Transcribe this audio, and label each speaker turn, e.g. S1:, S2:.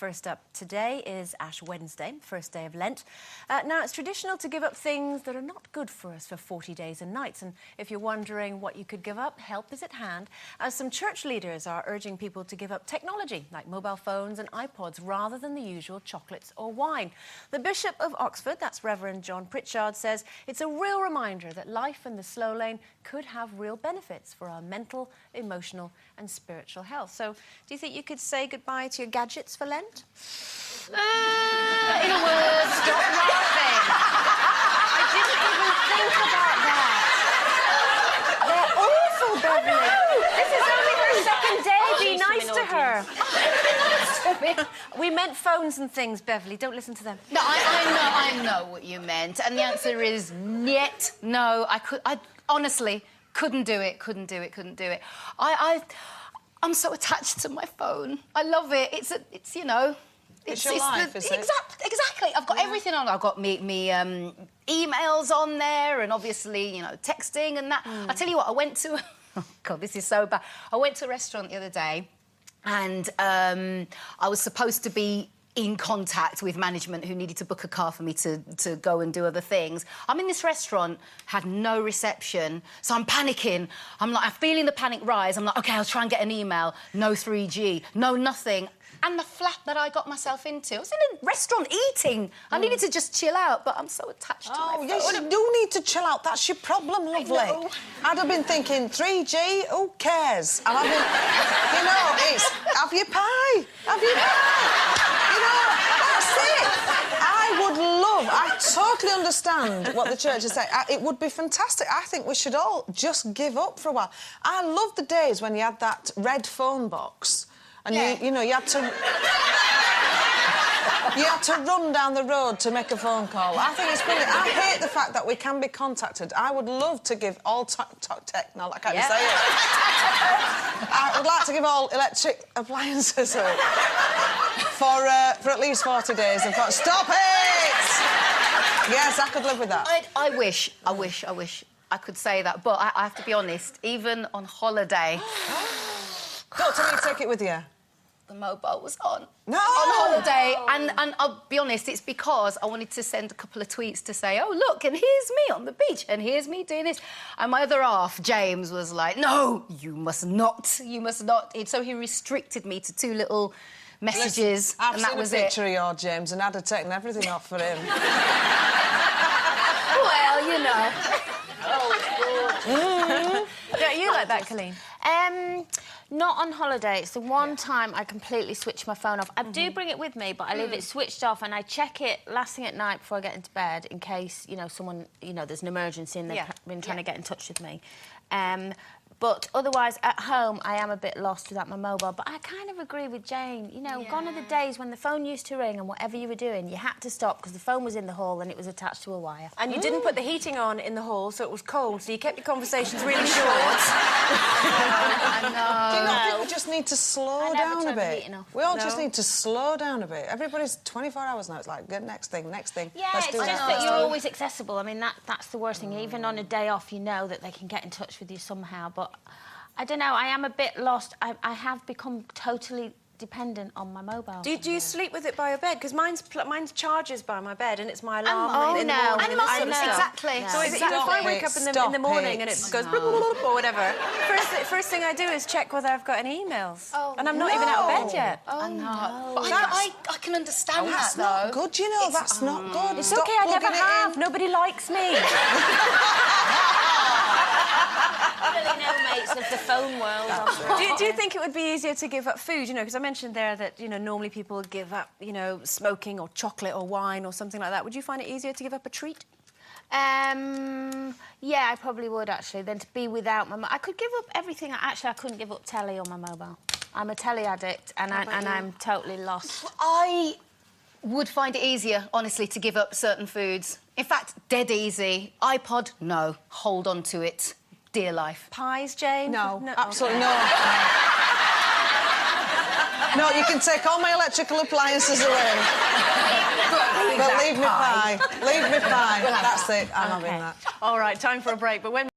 S1: First up today is Ash Wednesday, first day of Lent. Now, it's traditional to give up things that are not good for us for 40 days and nights. And if you're wondering what you could give up, help is at hand, as some church leaders are urging people to give up technology, like mobile phones and iPods, rather than the usual chocolates or wine. The Bishop of Oxford, that's Reverend John Pritchard, says it's a real reminder that life in the slow lane could have real benefits for our mental, emotional and spiritual health. So, do you think you could say goodbye to your gadgets for Lent?
S2: In a word, stop laughing.
S1: I didn't even think about that. They're awful, Beveryley. This is only her second day. Be nice to her. We meant phones and things, Beveryley. Don't listen to them.
S2: No, I know what you meant, and the answer is niet. No, I honestly couldn't do it. I'm so attached to my phone. I love it. It's you know...
S3: It's your life, is it?
S2: Exactly. I've got everything on. I've got me emails on there, and obviously, you know, texting and that. I tell you what, I went to... Oh, God, this is so bad. I went to a restaurant the other day, and I was supposed to be in contact with management who needed to book a car for me to go and do other things. I'm in this restaurant, had no reception, so I'm panicking. I'm feeling the panic rise. I'm like, OK, I'll try and get an email. No 3G, no nothing. And the flat that I got myself into, I was in a restaurant eating. I needed to just chill out, but I'm so attached to my phone.
S3: Yes, you do need to chill out. That's your problem, lovely. I'd have been thinking, 3G, who cares? And I've been, you know, it's have your pie. Have your pie. You know, that's it. I totally understand what the church is saying. It would be fantastic. I think we should all just give up for a while. I love the days when you had that red phone box. And you know, you had to run down the road to make a phone call. I think it's brilliant. I hate the fact that we can be contacted. I would love to give all techno, I can't say it. I would like to give all electric appliances away for at least 40 days. And stop it! Yes, I could live with that.
S2: I wish I could say that, but I have to be honest. Even on holiday.
S3: Don't tell me to take it with you.
S2: The mobile was on.
S3: No!
S2: On holiday. And I'll be honest, it's because I wanted to send a couple of tweets to say, oh, look, and here's me on the beach, and here's me doing this. And my other half, James, was like, no, you must not. So he restricted me to 2 little messages,
S3: and
S2: that was it.
S3: I've seen a picture of your James, and I'd have taken everything off for him.
S2: Well, you know.
S1: Don't you like that, Coleen?
S4: Not on holiday. It's the one time I completely switch my phone off. I do bring it with me, but I leave it switched off, and I check it last thing at night before I get into bed in case, you know, someone, you know, there's an emergency and they've been trying to get in touch with me. But otherwise, at home, I am a bit lost without my mobile. But I kind of agree with Jane. You know, gone are the days when the phone used to ring and whatever you were doing, you had to stop because the phone was in the hall and it was attached to a wire.
S1: And you didn't put the heating on in the hall, so it was cold, so you kept your conversations really short.
S2: I know.
S3: Do you not think we just need to slow down a bit? We all just need to slow down a bit. Everybody's 24 hours now. It's like, good, next thing.
S4: Yeah,
S3: Let's
S4: it's
S3: do
S4: just
S3: that.
S4: that you're always accessible. I mean, that's the worst thing. Even on a day off, you know that they can get in touch with you somehow, but... I don't know, I am a bit lost. I have become totally dependent on my mobile.
S1: Do you sleep with it by your bed? Because mine's charges by my bed and it's my alarm in the
S4: no.
S1: morning.
S2: Exactly.
S1: So if I wake up in the morning and it goes or whatever, first thing I do is check whether I've got any emails. And I'm not even out of bed yet.
S2: I know. But I can understand that, though.
S3: That's not good, you know. That's not good.
S1: It's OK, I never have. Nobody likes me.
S4: Really no mates of the phone world.
S1: Do you think it would be easier to give up food? You know, because I mentioned there that, you know, normally people give up, you know, smoking or chocolate or wine or something like that. Would you find it easier to give up a treat?
S4: Yeah, I probably would, actually, than to be without my... I could give up everything. Actually, I couldn't give up telly or my mobile. I'm a telly addict and I'm totally lost.
S2: I would find it easier, honestly, to give up certain foods. In fact, dead easy. iPod, no. Hold on to it. Dear life.
S1: Pies, Jane?
S3: No, absolutely no. No, you can take all my electrical appliances away. But leave me pie. Leave me pie. That's it. I'm having that.
S1: All right, time for a break. But when